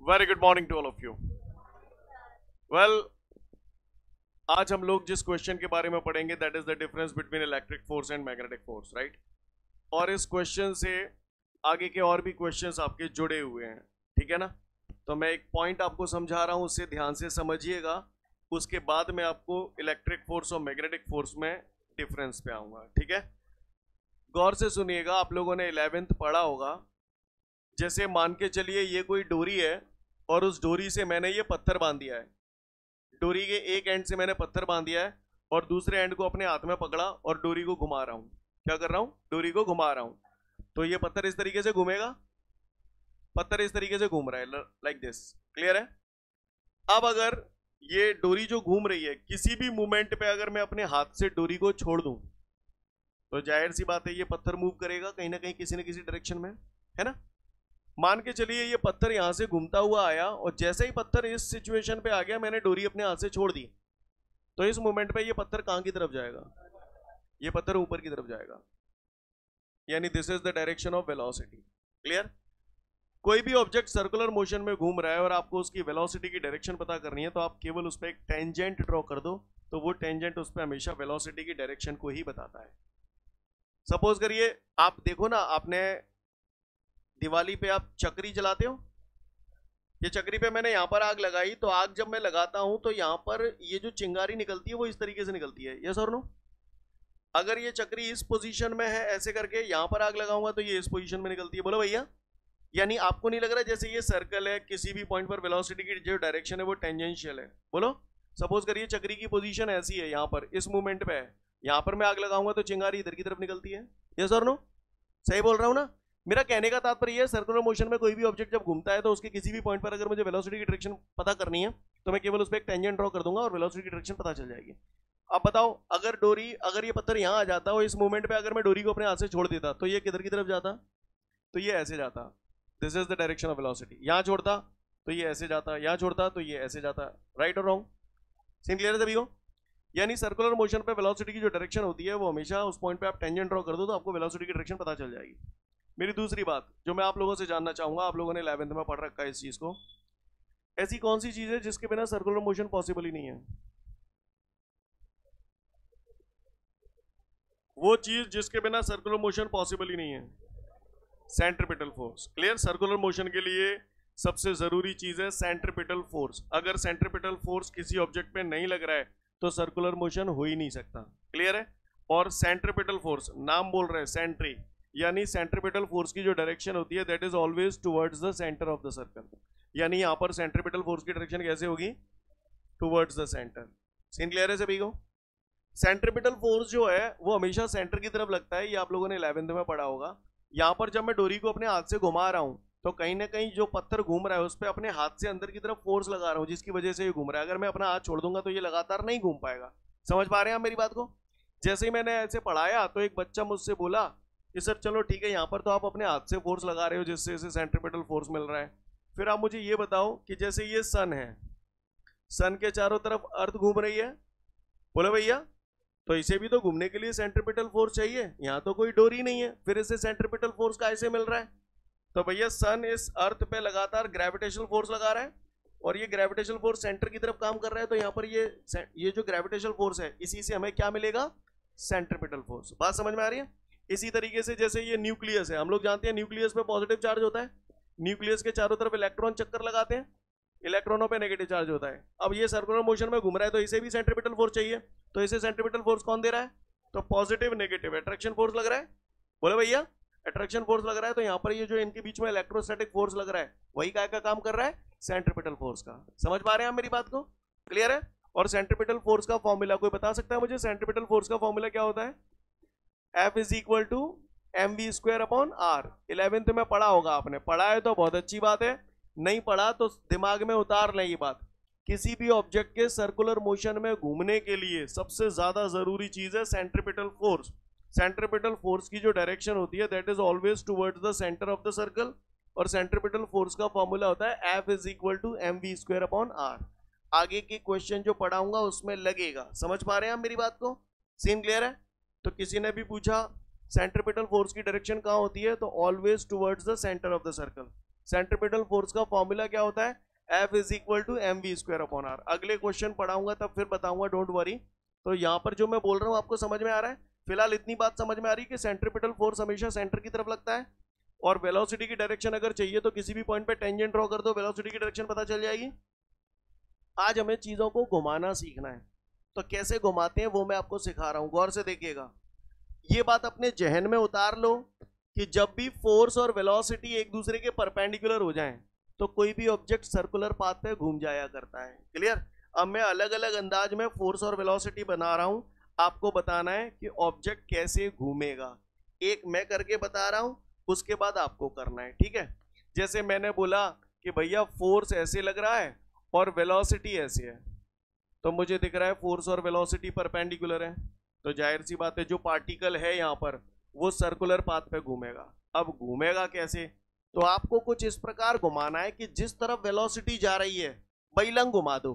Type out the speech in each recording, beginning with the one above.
Very good morning to all of you. Well, आज हम लोग जिस क्वेश्चन के बारे में पढ़ेंगे that is the difference between electric force and magnetic force, right. और इस क्वेश्चन से आगे के और भी क्वेश्चंस आपके जुड़े हुए हैं, ठीक है ना। तो मैं एक पॉइंट आपको समझा रहा हूं, उससे ध्यान से समझिएगा। उसके बाद मैं आपको इलेक्ट्रिक फोर्स और मैग्नेटिक फोर्स में डिफरेंस पे आऊंगा, ठीक है। गौर से सुनिएगा, आप लोगों ने 11th पढ़ा होगा। जैसे मान के चलिए ये कोई डोरी है और उस डोरी से मैंने ये पत्थर बांध दिया है। डोरी के एक एंड से मैंने पत्थर बांध दिया है और दूसरे एंड को अपने हाथ में पकड़ा और डोरी को घुमा रहा हूं। क्या कर रहा हूं? डोरी को घुमा रहा हूं। तो ये पत्थर इस तरीके से घूमेगा, पत्थर इस तरीके से घूम रहा है, लाइक दिस। क्लियर है? अब अगर ये डोरी जो घूम रही है, किसी भी मूवमेंट पे अगर मैं अपने हाथ से डोरी को छोड़ दूं तो जाहिर सी बात है ये पत्थर मूव करेगा कहीं ना कहीं, किसी न किसी डायरेक्शन में, है ना। मान के चलिए ये पत्थर यहां से घूमता हुआ आया और जैसे ही पत्थर इस सिचुएशन पे आ गया, मैंने डोरी अपने हाथ से छोड़ दी, तो इस मोमेंट पे ये पत्थर कहां की तरफ जाएगा? ये पत्थर ऊपर की तरफ जाएगा। यानी this is the direction of velocity. Clear? कोई भी ऑब्जेक्ट सर्कुलर मोशन में घूम रहा है और आपको उसकी वेलोसिटी की डायरेक्शन पता करनी है, तो आप केवल उस पर एक टेंजेंट ड्रॉ कर दो, तो वो टेंजेंट उस पर हमेशा वेलोसिटी की डायरेक्शन को ही बताता है। सपोज करिए आप देखो ना, आपने दिवाली पे आप चक्री जलाते हो। ये चक्री पे मैंने यहां पर आग लगाई, तो आग जब मैं लगाता हूं तो यहां पर ये जो चिंगारी निकलती है वो इस तरीके से निकलती है, यस और नो। अगर ये चक्री इस पोजीशन में है, ऐसे करके यहां पर आग लगाऊंगा तो ये इस पोजीशन में निकलती है। बोलो भैया, यानी आपको नहीं लग रहा जैसे ये सर्कल है, किसी भी पॉइंट पर वेलोसिटी की जो डायरेक्शन है वो टेंजेंशियल है? बोलो। सपोज करिए चक्री की पोजीशन ऐसी है, यहां पर इस मूवमेंट पे है, यहां पर मैं आग लगाऊंगा तो चिंगारी इधर की तरफ निकलती है, यस और नो। सही बोल रहा हूं ना? मेरा कहने का तात्पर्य है, सर्कुलर मोशन में कोई भी ऑब्जेक्ट जब घूमता है तो उसके किसी भी पॉइंट पर अगर मुझे वेलोसिटी की डायरेक्शन पता करनी है तो मैं केवल उस पर एक टेंजेंट ड्रॉ कर दूंगा और वेलोसिटी की डायरेक्शन पता चल जाएगी। अब बताओ, अगर ये पत्थर यहां आ जाता और इस मूवमेंट पे अगर मैं डोरी को अपने हाथ से छोड़ देता तो ये किधर की तरफ जाता? तो ये ऐसे जाता। This is the direction of velocity. यहां छोड़ता तो ये ऐसे जाता, यहां छोड़ता तो ये ऐसे जाता। राइट और रॉन्ग? सीन क्लियर है सभी को? यानी सर्कुलर मोशन पे वेलोसिटी की जो डायरेक्शन होती है वो हमेशा उस पॉइंट पे आप टेंजेंट ड्रॉ कर दो तो आपको वेलोसिटी की डायरेक्शन पता चल जाएगी। मेरी दूसरी बात जो मैं आप लोगों से जानना चाहूंगा, आप लोगों ने 11th में पढ़ रखा है इस चीज को, ऐसी कौन सी चीज है जिसके बिना सर्कुलर मोशन पॉसिबल ही नहीं है? वो चीज जिसके बिना सर्कुलर मोशन पॉसिबल ही नहीं है, centripetal force. Clear? Circular motion के लिए सबसे जरूरी चीज है सेंट्रीपिटल फोर्स। अगर सेंट्रीपिटल फोर्स किसी ऑब्जेक्ट पे नहीं लग रहा है तो सर्कुलर मोशन हो ही नहीं सकता। क्लियर है? और सेंट्रीपिटल फोर्स, नाम बोल रहे हैं सेंट्री, यानी सेंट्रीपिटल फोर्स की जो डायरेक्शन होती है that is always towards the centre of the circle. यानी यहां पर सेंट्रीपिटल फोर्स की डायरेक्शन कैसे होगी? Towards the centre. Scene clear है सभी को? सेंट्रीपिटल फोर्स जो है वो हमेशा सेंटर की तरफ लगता है, ये आप लोगों ने 11th में पढ़ा होगा। यहां पर जब मैं डोरी को अपने हाथ से घुमा रहा हूं तो कहीं ना कहीं जो पत्थर घूम रहा है उस पर अपने हाथ से अंदर की तरफ फोर्स लगा रहा हूं, जिसकी वजह से ये घूम रहा है। अगर मैं अपना हाथ छोड़ दूंगा तो ये लगातार नहीं घूम पाएगा। समझ पा रहे हैं आप मेरी बात को? जैसे ही मैंने ऐसे पढ़ाया तो एक बच्चा मुझसे बोला कि सर चलो ठीक है, यहाँ पर तो आप अपने हाथ से फोर्स लगा रहे हो जिससे इसे सेंट्रीपिटल फोर्स मिल रहा है, फिर आप मुझे ये बताओ कि जैसे ये सन है, सन के चारों तरफ अर्थ घूम रही है, बोले भैया, तो इसे भी तो घूमने के लिए सेंट्रीपिटल फोर्स चाहिए। यहाँ तो कोई डोरी नहीं है, फिर इसे सेंट्रीपिटल फोर्स कैसे मिल रहा है? तो भैया सन इस अर्थ पे लगातार ग्रेविटेशनल फोर्स लगा रहा है और ये ग्रेविटेशनल फोर्स सेंटर की तरफ काम कर रहा है, तो यहाँ पर ये जो ग्रेविटेशनल फोर्स है इसी से हमें क्या मिलेगा? Centripetal force. बात समझ में आ रही है? इसी तरीके से जैसे ये न्यूक्लियस है, हम लोग जानते हैं न्यूक्लियस पे पॉजिटिव चार्ज होता है, न्यूक्लियस के चारों तरफ इलेक्ट्रॉन चक्कर लगाते हैं, इलेक्ट्रॉनों पे नेगेटिव चार्ज होता है। अब ये सर्कुलर मोशन में घूम रहा है तो इसे भी सेंट्रीपिटल फोर्स चाहिए, तो इसे सेंट्रीपिटल फोर्स कौन दे रहा है? तो पॉजिटिव नेगेटिव अट्रैक्शन फोर्स लग रहा है। बोले भैया, अट्रैक्शन फोर्स लग रहा है तो यहाँ पर ये जो इनके बीच में इलेक्ट्रोस्टैटिक फोर्स लग रहा है वही काय का काम कर रहा है? सेंट्रीपिटल फोर्स का। समझ पा रहे हैं आप मेरी बात को? क्लियर है? और सेंट्रीपिटल फोर्स का फॉर्मूला कोई बता सकता है मुझे? सेंट्रीपिटल फोर्स का फॉर्मूला क्या होता है? F is equal to mv² upon r। 11th में पढ़ा होगा आपने, पढ़ा है तो बहुत अच्छी बात है, नहीं पढ़ा तो दिमाग में उतार लें ये बात। किसी भी ऑब्जेक्ट के सर्कुलर मोशन में घूमने के लिए सबसे ज्यादा जरूरी चीज है सेंट्रीपिटल फोर्स। सेंट्रीपिटल फोर्स की जो डायरेक्शन होती है that is always towards the centre of the circle, और सेंट्रीपिटल फोर्स का फॉर्मूला होता है F is equal to mv² upon r। आगे के क्वेश्चन जो पढ़ाऊंगा उसमें लगेगा। समझ पा रहे हैं आप मेरी बात को? सीन क्लियर है? तो किसी ने भी पूछा सेंट्रीपिटल फोर्स की डायरेक्शन कहां होती है, तो always towards the centre of the circle. Centripetal force का फॉर्मूला क्या होता है? F is equal to mv²/r। अगले क्वेश्चन पढ़ाऊंगा तब फिर बताऊंगा, डोंट वरी। तो यहाँ पर जो मैं बोल रहा हूँ आपको समझ में आ रहा है? फिलहाल इतनी बात समझ में आ रही है कि सेंट्रीपिटल फोर्स हमेशा सेंटर की तरफ लगता है, और वेलोसिटी की डायरेक्शन अगर चाहिए तो किसी भी पॉइंट पे टेंजेंट ड्रॉ कर दो, वेलोसिटी की डायरेक्शन पता चल जाएगी। आज हमें चीजों को घुमाना सीखना है, तो कैसे घुमाते हैं वो मैं आपको सिखा रहा हूं, गौर से देखिएगा। ये बात अपने जहन में उतार लो कि जब भी फोर्स और वेलोसिटी एक दूसरे के परपेंडिकुलर हो जाएं तो कोई भी ऑब्जेक्ट सर्कुलर पाथ पे घूम जाया करता है। क्लियर? अब मैं अलग अलग अंदाज में फोर्स और वेलोसिटी बना रहा हूं, आपको बताना है कि ऑब्जेक्ट कैसे घूमेगा। एक मैं करके बता रहा हूं, उसके बाद आपको करना है, ठीक है? जैसे मैंने बोला कि भैया फोर्स ऐसे लग रहा है और वेलोसिटी ऐसे है, तो मुझे दिख रहा है फोर्स और वेलोसिटी परपेंडिकुलर है, तो जाहिर सी बात है जो पार्टिकल है यहाँ पर वो सर्कुलर पाथ पे घूमेगा। अब घूमेगा कैसे? तो आपको कुछ इस प्रकार घुमाना है कि जिस तरफ वेलोसिटी जा रही है बैलंग घुमा दो,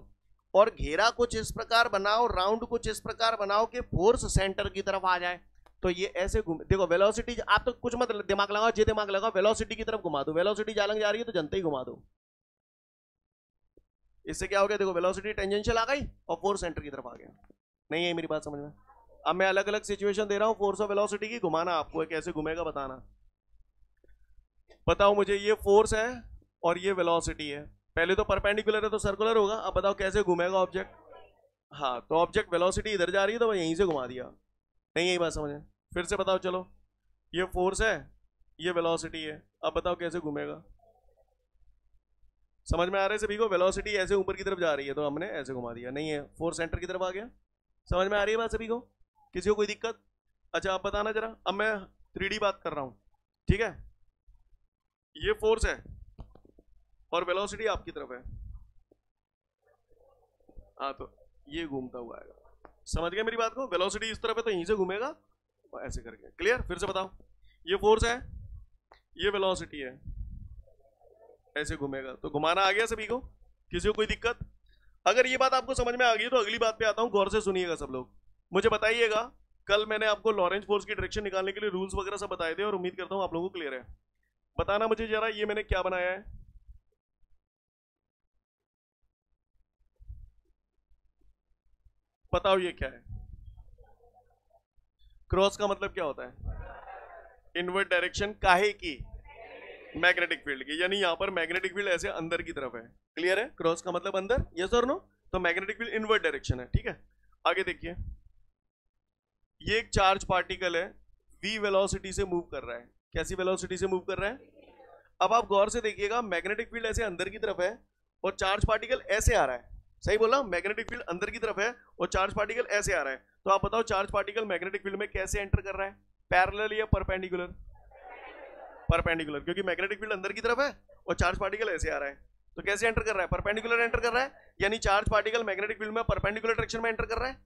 और घेरा कुछ इस प्रकार बनाओ, राउंड कुछ इस प्रकार बनाओ कि फोर्स सेंटर की तरफ आ जाए। तो ये ऐसे घूम, देखो वेलोसिटी, आप तो कुछ मत दिमाग लगाओ, जे दिमाग लगाओ, वेलोसिटी की तरफ घुमा दो। वेलोसिटी जालंग जा रही है तो जनते ही घुमा दो। इससे क्या हो गया? देखो वेलोसिटी टेंजेंशियल आ गई और फोर्स सेंटर की तरफ आ गया। नहीं है मेरी बात समझ में? अब मैं अलग अलग सिचुएशन दे रहा हूं फोर्स और वेलोसिटी की, घुमाना आपको है, कैसे घूमेगा बताना। बताओ मुझे, ये फोर्स है और ये वेलोसिटी है, पहले तो परपेंडिकुलर है तो सर्कुलर होगा। अब बताओ कैसे घूमेगा ऑब्जेक्ट? हाँ, तो ऑब्जेक्ट वेलोसिटी इधर जा रही है तो मैं यहीं से घुमा दिया। नहीं यही बात समझ? फिर से बताओ, चलो ये फोर्स है, ये वेलोसिटी है, अब बताओ कैसे घूमेगा? समझ में आ रहा है सभी को? वेलोसिटी ऐसे ऊपर की तरफ जा रही है तो हमने ऐसे घुमा दिया। नहीं है, फोर्स सेंटर की तरफ आ गया। समझ में आ रही है बात सभी को? किसी को कोई दिक्कत? अच्छा आप बताना जरा। अब मैं 3D बात कर रहा हूं, ठीक है? ये फोर्स है और वेलोसिटी आपकी तरफ है, हाँ, तो ये घूमता हुआ आएगा। समझ गए मेरी बात को? वेलोसिटी इस तरफ है तो यहीं से घूमेगा ऐसे करके। क्लियर? फिर से बताओ, ये फोर्स है, ये वेलोसिटी है, ऐसे घूमेगा। तो घुमाना आ गया सभी को? किसी को कोई दिक्कत? अगर ये बात आपको समझ में आ गई तो अगली बात पे आता हूं, गौर से सुनिएगा सब लोग। मुझे बताइएगा, कल मैंने आपको लॉरेंज फोर्स की डायरेक्शन निकालने के लिए रूल्स वगैरह सब बताए थे और उम्मीद करता हूं आप लोगों को क्लियर है। बताना मुझे जरा, ये मैंने क्या बनाया है? बताओ ये क्या है? क्रॉस का मतलब क्या होता है? इनवर्ट डायरेक्शन काहे की? मैग्नेटिक फील्ड की, यानी यहां पर मैग्नेटिक फील्ड ऐसे अंदर की तरफ है। क्लियर है? क्रॉस का मतलब अंदर, यस और नो? तो मैग्नेटिक फील्ड इनवर्ट डायरेक्शन है, ठीक है? आगे देखिए, ये एक चार्ज पार्टिकल है, v वेलोसिटी से मूव कर रहा है। कैसी वेलोसिटी से मूव कर रहा है? अब आप गौर से देखिएगा, मैग्नेटिक फील्ड ऐसे अंदर की तरफ है और चार्ज पार्टिकल ऐसे आ रहा है। सही बोला? मैग्नेटिक फील्ड अंदर की तरफ है और चार्ज पार्टिकल ऐसे आ रहा है। तो आप बताओ चार्ज पार्टिकल मैग्नेटिक फील्ड में कैसे एंटर कर रहा है? पैरेलल या परपेंडिकुलर? परपेंडिकुलर, क्योंकि मैग्नेटिक फील्ड अंदर की तरफ है और चार्ज पार्टिकल ऐसे आ रहा है। तो कैसे एंटर कर रहा है? परपेंडिकुलर एंटर कर रहा है, यानी चार्ज पार्टिकल मैग्नेटिक फील्ड में परपेंडिकुलर डायरेक्शन में एंटर कर रहा है।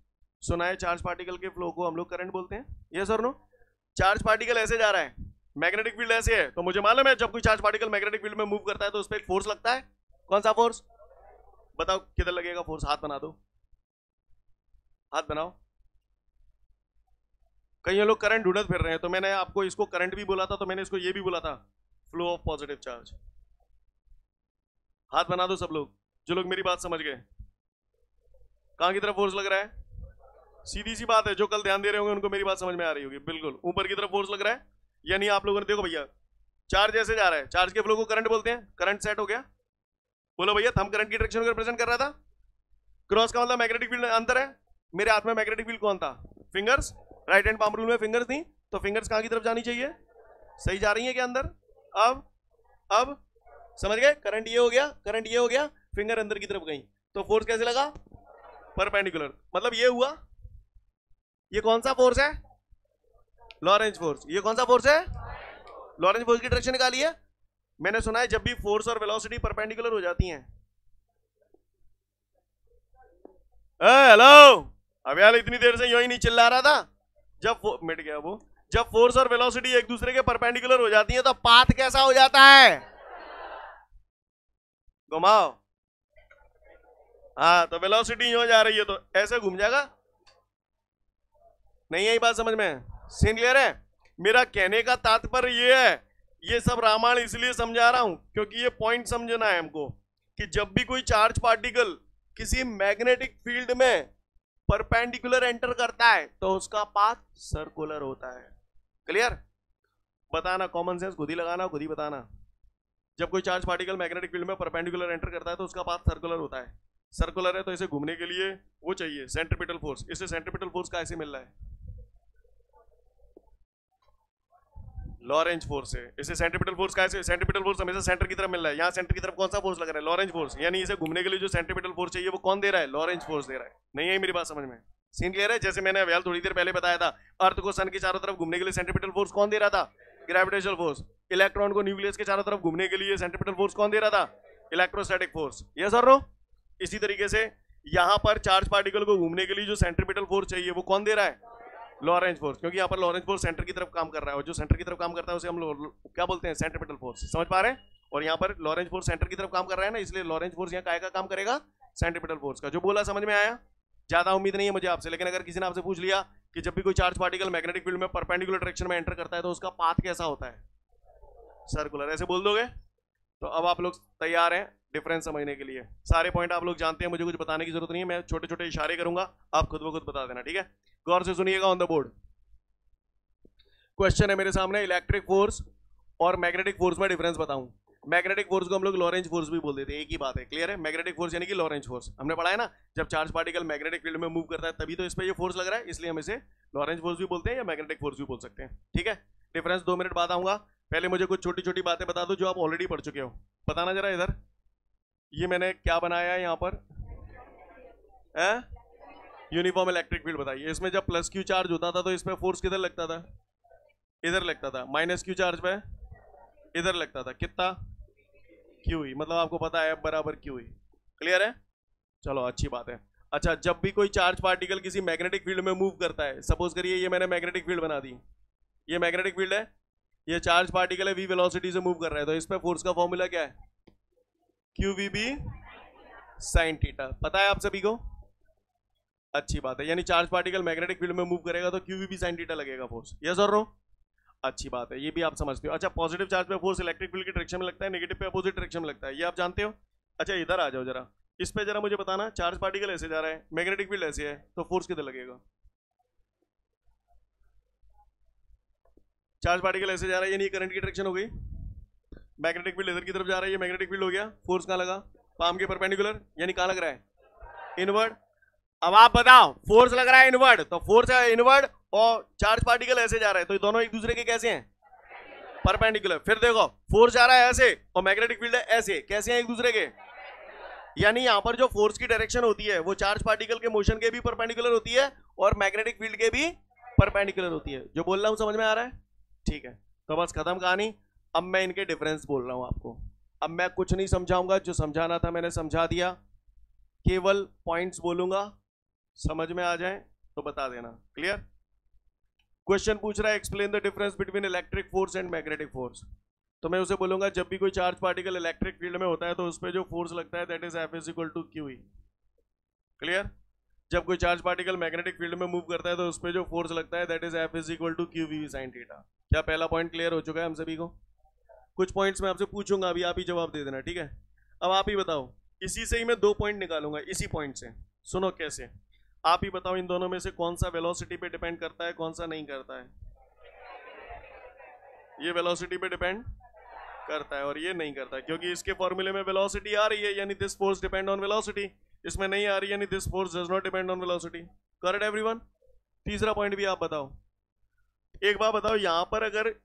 सुना है चार्ज पार्टिकल के फ्लो को हम लोग करंट बोलते हैं, यस और नो? चार्ज पार्टिकल ऐसे जा रहा है, मैग्नेटिक फील्ड ऐसे है, तो मुझे मालूम है जब कोई चार्ज पार्टिकल मैग्नेटिक फील्ड में मूव करता है तो उस पर एक फोर्स लगता है। कौन सा फोर्स? बताओ किधर लगेगा फोर्स? हाथ बना दो, हाथ बनाओ। कई लोग करंट ढूंढत फिर रहे हैं, तो मैंने आपको इसको करंट भी बोला था, तो मैंने इसको ये भी बोला था, फ्लो ऑफ पॉजिटिव चार्ज। हाथ बना दो सब लोग, जो लोग मेरी बात समझ गए। कहां की तरफ फोर्स लग रहा है? सीधी सी बात है, जो कल ध्यान दे रहे होंगे उनको मेरी बात समझ में आ रही होगी। बिल्कुल ऊपर की तरफ फोर्स लग रहा है, यानी आप लोगों ने देखो भैया, चार्ज ऐसे जा रहा है, चार्ज के फ्लो को करंट बोलते हैं। करंट सेट हो गया, बोलो भैया, थंब करंट की डायरेक्शन को रिप्रेजेंट कर रहा था। क्रॉस का मतलब मैग्नेटिक फील्ड अंदर है। मेरे हाथ में मैग्नेटिक फील्ड कौन था? Fingers. Right hand palm rule में फिंगर्स थी, तो फिंगर्स कहां की तरफ जानी चाहिए? सही जा रही है क्या अंदर? अब समझ गए? करंट ये हो गया, करंट ये हो गया, फिंगर अंदर की तरफ गई, तो फोर्स कैसे लगा? परपेंडिकुलर। मतलब ये हुआ, ये कौन सा फोर्स है? Lorentz force. ये कौन सा फोर्स है? लॉरेंज फोर्स की डायरेक्शन निकाली है। मैंने सुना है जब भी फोर्स और वेलोसिटी परपेंडिकुलर हो जाती हैं, हेलो, अब यार इतनी देर से यूं ही नहीं चिल्ला रहा था। जब मिट गया वो, जब फोर्स और वेलोसिटी एक दूसरे के परपेंडिकुलर हो जाती है तो पाथ कैसा हो जाता है? घुमाओ। हाँ, तो वेलोसिटी यूं जा रही है तो ऐसे घूम जाएगा। नहीं यही बात समझ में? सीन क्लियर है? मेरा कहने का तात्पर्य ये है, ये सब रामायण इसलिए समझा रहा हूं क्योंकि ये पॉइंट समझना है हमको कि जब भी कोई चार्ज पार्टिकल किसी मैग्नेटिक फील्ड में परपेंडिकुलर एंटर करता है तो उसका पाथ सर्कुलर होता है। क्लियर? बताना, कॉमन सेंस खुद ही लगाना, खुद ही बताना। जब कोई चार्ज पार्टिकल मैग्नेटिक फील्ड में परपेंडिकुलर एंटर करता है तो उसका पाथ सर्कुलर होता है। सर्कुलर है तो इसे घूमने के लिए वो चाहिए सेंट्रीपिटल फोर्स। इसे सेंट्रीपिटल फोर्स कैसे मिल रहा है? लॉरेंज फोर्स है। इसे सेंट्रीपिटल फोर्स कैसे? सेंट्रीपिटल फोर्स हमेशा सेंटर की तरफ मिल रहा है। यहाँ सेंटर की तरफ कौन सा फोर्स लग रहा है? Lorentz force. यानी इसे घूमने के लिए जो सेंट्रीपिटल फोर्स चाहिए वो कौन दे रहा है? लॉरेंज फोर्स दे रहा है। नहीं है मेरी बात समझ में? सीन क्लियर है? जैसे मैंने अभी थोड़ी देर पहले बताया था, अर्थ को सन के चारों तरफ घूमने के लिए सेंट्रीपिटल फोर्स कौन दे रहा था? Gravitational force. इलेक्ट्रॉन को न्यूक्लियस के चारों तरफ घूमने के लिए सेंट्रीपिटल फोर्स कौन दे रहा था? Electrostatic force. यस और नो? इसी तरीके से यहां पर चार्ज पार्टिकल को घूमने के लिए जो सेंट्रीपिटल फोर्स चाहिए वो कौन दे रहा है? Lorentz force. क्योंकि यहाँ पर लॉरेंज फोर्स सेंटर की तरफ काम कर रहा है और जो सेंटर की तरफ काम करता है उसे हम क्या बोलते हैं? Centripetal force. समझ पा रहे हैं? और यहाँ पर लॉरेंज फोर्स सेंटर की तरफ काम कर रहा है ना, इसलिए लॉरेंज फोर्स यहाँ काय का काम करेगा? सेंट्रीपिटल फोर्स का। जो बोला समझ में आया? ज्यादा उम्मीद नहीं है मुझे आपसे, लेकिन अगर किसी ने आपसे पूछ लिया कि जब भी कोई चार्ज पार्टिकल मैग्नेटिक फील्ड में परपेंडिकुलर डायरेक्शन में एंटर करता है तो उसका पाथ कैसा होता है? सर्कुलर। ऐसे बोल दोगे? तो अब आप लोग तैयार हैं डिफरेंस समझने के लिए? सारे पॉइंट आप लोग जानते हैं, मुझे कुछ बताने की जरूरत नहीं है, मैं छोटे छोटे इशारे करूंगा, आप खुद ब खुद बता देना। ठीक है? गौर से सुनिएगा। ऑन द बोर्ड क्वेश्चन है मेरे सामने, इलेक्ट्रिक फोर्स और मैग्नेटिक फोर्स में डिफरेंस बताऊं। मैग्नेटिक फोर्स को हम लोग लॉरेंज फोर्स भी बोल देते हैं, एक ही बात है। क्लियर है? मैग्नेटिक फोर्स यानी कि लॉरेंज फोर्स हमने पढ़ा है ना, जब चार्ज पार्टिकल मैग्नेटिक फील्ड में मूव करता है तभी तो इस पे ये फोर्स लग रहा है, इसलिए हम इसे लॉरेंज फोर्स भी बोलते हैं या मैग्नेटिक फोर्स भी बोल सकते हैं। ठीक है? डिफरेंस 2 मिनट बाद आऊंगा। पहले मुझे कुछ छोटी छोटी बातें बता दो जो आप ऑलरेडी पढ़ चुके हो। बताना जरा इधर, ये मैंने क्या बनाया है यहाँ पर? यूनिफॉर्म इलेक्ट्रिक फील्ड बताइए। इसमें जब प्लस क्यू चार्ज होता था तो इसमें फोर्स किधर लगता था? इधर लगता था। माइनस क्यू चार्ज पे इधर लगता था। कितना? क्यू ही। मतलब आपको पता है F बराबर क्यू ही। क्लियर है? चलो अच्छी बात है। अच्छा, जब भी कोई चार्ज पार्टिकल किसी मैग्नेटिक फील्ड में मूव करता है, सपोज करिए ये मैंने मैग्नेटिक फील्ड बना दी, ये मैग्नेटिक फील्ड है, ये चार्ज पार्टिकल है v वेलोसिटी से मूव कर रहा है, तो इस पे फोर्स का फॉर्मूला क्या है? Q v B sine theta. पता है आप सभी को? अच्छी बात है। यानी चार्ज पार्टिकल मैग्नेटिक फील्ड में मूव करेगा तो q v B sine theta लगेगा फोर्स। यस और नो? अच्छी बात है, ये भी आप समझते हो। अच्छा, पॉजिटिव चार्ज पे फोर्स इलेक्ट्रिक फील्ड की डायरेक्शन में लगता है, नेगेटिव पे अपोजिट डायरेक्शन में लगता है, ये आप जानते हो। अच्छा, इधर आ जाओ जरा, इस पे जरा मुझे बताना, चार्ज पार्टिकल ऐसे जा रहा है, मैग्नेटिक फील्ड ऐसे है, तो फोर्स किधर लगेगा? चार्ज पार्टिकल ऐसे जा रहा है यानी करंट की डायरेक्शन हो गई, मैग्नेटिक फील्ड इधर की तरफ जा रहा है, ये मैग्नेटिक फील्ड हो गया, फोर्स कहाँ लगा? पाम के परपेंडिकुलर, यानी कहाँ लग रहा है? इनवर्ड। अब आप बताओ, फोर्स लग रहा है इनवर्ड, तो फोर्स है इनवर्ड और चार्ज पार्टिकल ऐसे जा रहा है, तो दोनों एक दूसरे के कैसे हैं? परपेंडिकुलर। फिर देखो, फोर्स जा रहा है ऐसे और मैग्नेटिक फील्ड है ऐसे, कैसे हैं एक दूसरे के? यानी यहां पर जो फोर्स की डायरेक्शन होती है वो चार्ज पार्टिकल के मोशन के भी परपेंडिकुलर होती है और मैग्नेटिक फील्ड के भी परपेंडिकुलर होती है। जो बोल रहा हूं समझ में आ रहा है? ठीक है, तो बस खत्म कहानी। अब मैं इनके डिफरेंस बोल रहा हूं आपको। अब मैं कुछ नहीं समझाऊंगा, जो समझाना था मैंने समझा दिया, केवल पॉइंट्स बोलूंगा, समझ में आ जाए तो बता देना। क्लियर? क्वेश्चन पूछ रहा है explain the difference between electric force and magnetic force. तो मैं उसे बोलूंगा जब भी कोई चार्ज पार्टिकल इलेक्ट्रिक फील्ड में होता है तो उस पर जो फोर्स लगता है that is F is equal to q E. Clear? जब कोई चार्ज पार्टिकल मैग्नेटिक फील्ड में मूव करता है तो उस पर जो फोर्स लगता है that is F is equal to q v sine theta. क्या पहला पॉइंट क्लियर हो चुका है हम सभी को? कुछ पॉइंट्स मैं आपसे पूछूंगा, अभी आप ही जवाब दे देना। ठीक है? अब आप ही बताओ, इसी से ही मैं 2 पॉइंट निकालूंगा, इसी पॉइंट से। सुनो कैसे, आप ही बताओ इन दोनों में से कौन सा वेलोसिटी पे डिपेंड करता है, कौन सा नहीं करता है? ये वेलोसिटी पे डिपेंड करता है और ये नहीं करता है, क्योंकि इसके फॉर्मूले में वेलोसिटी आ रही है, यानी this force depend on velocity. इसमें नहीं आ रही, यानी this force does not depend on velocity. Correct everyone? तीसरा पॉइंट भी आप बताओ। एक बात बताओ, यहां पर अगर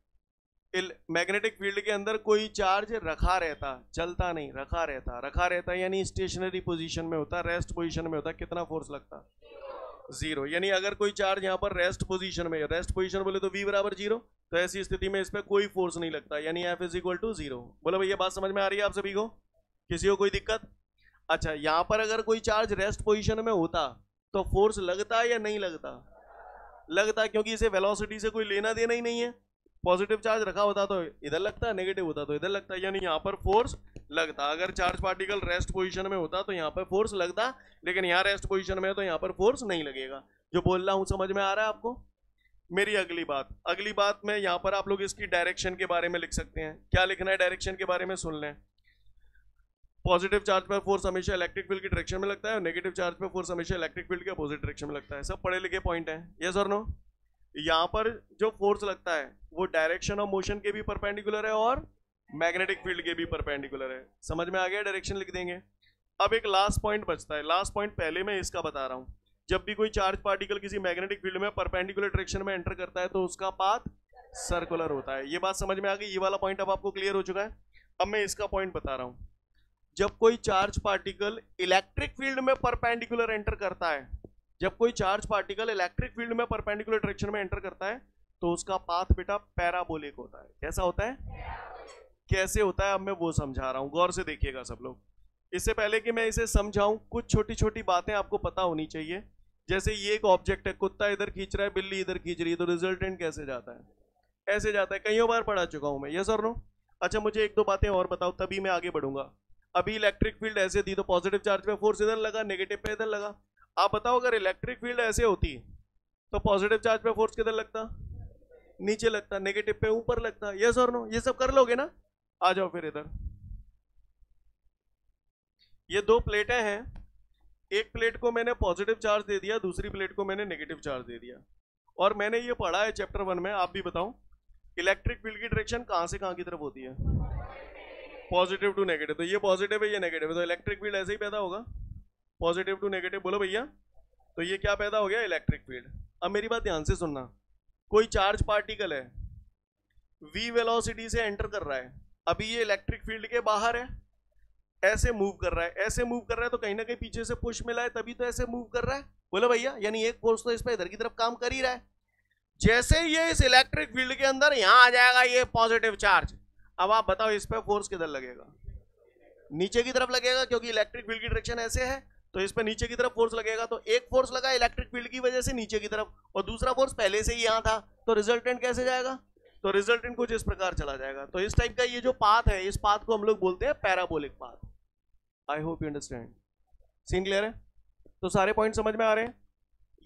मैग्नेटिक फील्ड के अंदर कोई चार्ज रखा रहता, चलता नहीं, रखा रहता यानी स्टेशनरी पोजीशन में होता, रेस्ट पोजीशन में होता, कितना फोर्स लगता? 0। यानी अगर कोई चार्ज यहाँ पर रेस्ट पोजीशन में, रेस्ट पोजीशन बोले तो V बराबर 0, तो ऐसी स्थिति में इस पर कोई फोर्स नहीं लगता, यानी F इज इक्वल टू 0। बोलो भैया, बात समझ में आ रही है आप सभी को? किसी को कोई दिक्कत? अच्छा, यहाँ पर अगर कोई चार्ज रेस्ट पोजीशन में होता तो फोर्स लगता या नहीं लगता? लगता, क्योंकि इसे वेलोसिटी से कोई लेना देना ही नहीं है। पॉजिटिव चार्ज रखा होता तो इधर लगता, नेगेटिव होता तो इधर लगता, यानी यहाँ पर फोर्स लगता। अगर चार्ज पार्टिकल रेस्ट पोजीशन में होता तो यहाँ पर फोर्स लगता, लेकिन यहाँ रेस्ट पोजीशन में है तो यहाँ पर फोर्स नहीं लगेगा। जो बोल रहा हूँ समझ में आ रहा है आपको? मेरी अगली बात में यहां पर आप लोग इसकी डायरेक्शन के बारे में लिख सकते हैं। क्या लिखना है डायरेक्शन के बारे में, सुन लें। पॉजिटिव चार्ज पर फोर्स हमेशा इलेक्ट्रिक फील्ड की डायरेक्शन में लगता है और नेगेटिव चार्ज पर फोर्स हमेशा इलेक्ट्रिक फील्ड के अपोजिट डायरेक्शन में लगता है। सब पढ़े लिखे पॉइंट है, यस और नो। यहाँ पर जो फोर्स लगता है वो डायरेक्शन ऑफ मोशन के भी परपेंडिकुलर है और मैग्नेटिक फील्ड के भी परपेंडिकुलर है। समझ में आ गया, डायरेक्शन लिख देंगे। अब एक लास्ट पॉइंट बचता है। लास्ट पॉइंट पहले मैं इसका बता रहा हूँ, जब भी कोई चार्ज पार्टिकल किसी मैग्नेटिक फील्ड में परपेंडिकुलर डायरेक्शन में एंटर करता है तो उसका पाथ सर्कुलर होता है। ये बात समझ में आ गई, ये वाला पॉइंट अब आपको क्लियर हो चुका है। अब मैं इसका पॉइंट बता रहा हूँ। जब कोई चार्ज पार्टिकल इलेक्ट्रिक फील्ड में परपेंडिकुलर एंटर करता है, जब कोई चार्ज पार्टिकल इलेक्ट्रिक फील्ड में परपेंडिकुलर डायरेक्शन में एंटर करता है तो उसका पाथ बेटा पैराबोलिक होता है। कैसा होता है, कैसे होता है, अब मैं वो समझा रहा हूं, गौर से देखिएगा सब लोग। इससे पहले कि मैं इसे समझाऊं, कुछ छोटी छोटी बातें आपको पता होनी चाहिए। जैसे ये एक ऑब्जेक्ट है, कुत्ता इधर खींच रहा है, बिल्ली इधर खींच रही है, तो रिजल्टेंट कैसे जाता है, ऐसे जाता है। कईयों बार पढ़ा चुका हूं मैं, यस और नो। अच्छा मुझे एक दो बातें और बताओ, तभी मैं आगे बढ़ूंगा। अभी इलेक्ट्रिक फील्ड ऐसे थी तो पॉजिटिव चार्ज पे फोर्स इधर लगा, नेगेटिव पे इधर लगा। आप बताओ अगर इलेक्ट्रिक फील्ड ऐसे होती तो पॉजिटिव चार्ज पे फोर्स किधर लगता, नीचे लगता, नेगेटिव पे ऊपर लगता, यस और नो। ये सब कर लोगे ना, आ जाओ फिर इधर। ये दो प्लेटें हैं, एक प्लेट को मैंने पॉजिटिव चार्ज दे दिया, दूसरी प्लेट को मैंने नेगेटिव चार्ज दे दिया। और मैंने ये पढ़ा है चैप्टर 1 में, आप भी बताओ इलेक्ट्रिक फील्ड की डायरेक्शन कहां से कहां की तरफ होती है, पॉजिटिव टू नेगेटिव। तो ये पॉजिटिव है, ये नेगेटिव है, तो इलेक्ट्रिक फील्ड ऐसे ही पैदा होगा, पॉजिटिव टू नेगेटिव। बोलो भैया, तो ये क्या पैदा हो गया, इलेक्ट्रिक फील्ड। अब मेरी बात ध्यान से सुनना, कोई चार्ज पार्टिकल है, v वेलोसिटी से एंटर कर रहा है, अभी ये इलेक्ट्रिक फील्ड के बाहर है, ऐसे मूव कर रहा है, ऐसे मूव कर रहा है, तो कहीं ना कहीं पीछे से पुश मिला है तभी तो ऐसे मूव कर रहा है। बोलो भैया, यानी एक फोर्स तो इस पर इधर की तरफ काम कर ही रहा है। जैसे ये इस इलेक्ट्रिक फील्ड के अंदर यहां आ जाएगा ये पॉजिटिव चार्ज, अब आप बताओ इस पर फोर्स किधर लगेगा, नीचे की तरफ लगेगा, क्योंकि इलेक्ट्रिक फील्ड की डायरेक्शन ऐसे है तो इस पर नीचे की तरफ फोर्स लगेगा। तो एक फोर्स लगा इलेक्ट्रिक फील्ड की वजह से नीचे की तरफ, और दूसरा फोर्स पहले से ही यहां था, तो रिजल्टेंट कैसे जाएगा, तो रिजल्टेंट कुछ इस प्रकार चला जाएगा। तो इस टाइप का ये जो पाथ है, इस पाथ को हम लोग बोलते हैं parabolic path. I hope you understand. Scene clear है, तो सारे पॉइंट समझ में आ रहे हैं।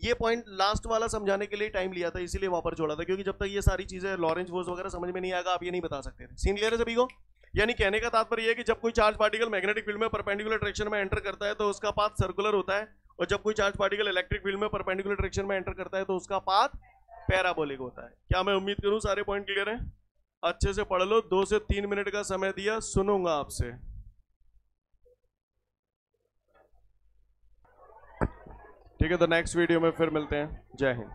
ये पॉइंट लास्ट वाला समझाने के लिए टाइम लिया था, इसीलिए वहां पर जोड़ा था, क्योंकि जब तक ये सारी चीजें लॉरेंज फोर्स वगैरह समझ में नहीं आएगा आप ये नहीं बता सकते थे। सीन क्लियर है सभी को। यानी कहने का तात्पर्य है कि जब कोई चार्ज पार्टिकल मैग्नेटिक फील्ड में परपेंडिकुलर डायरेक्शन में एंटर करता है तो उसका पाथ सर्कुलर होता है, और जब कोई चार्ज पार्टिकल इलेक्ट्रिक फील्ड में परपेंडिकुलर डायरेक्शन में एंटर करता है तो उसका पाथ पैराबोलिक होता है। क्या मैं उम्मीद करूं सारे पॉइंट क्लियर हैं, अच्छे से पढ़ लो। 2 से 3 मिनट का समय दिया, सुनूंगा आपसे। ठीक है, तो नेक्स्ट वीडियो में फिर मिलते हैं। जय हिंद।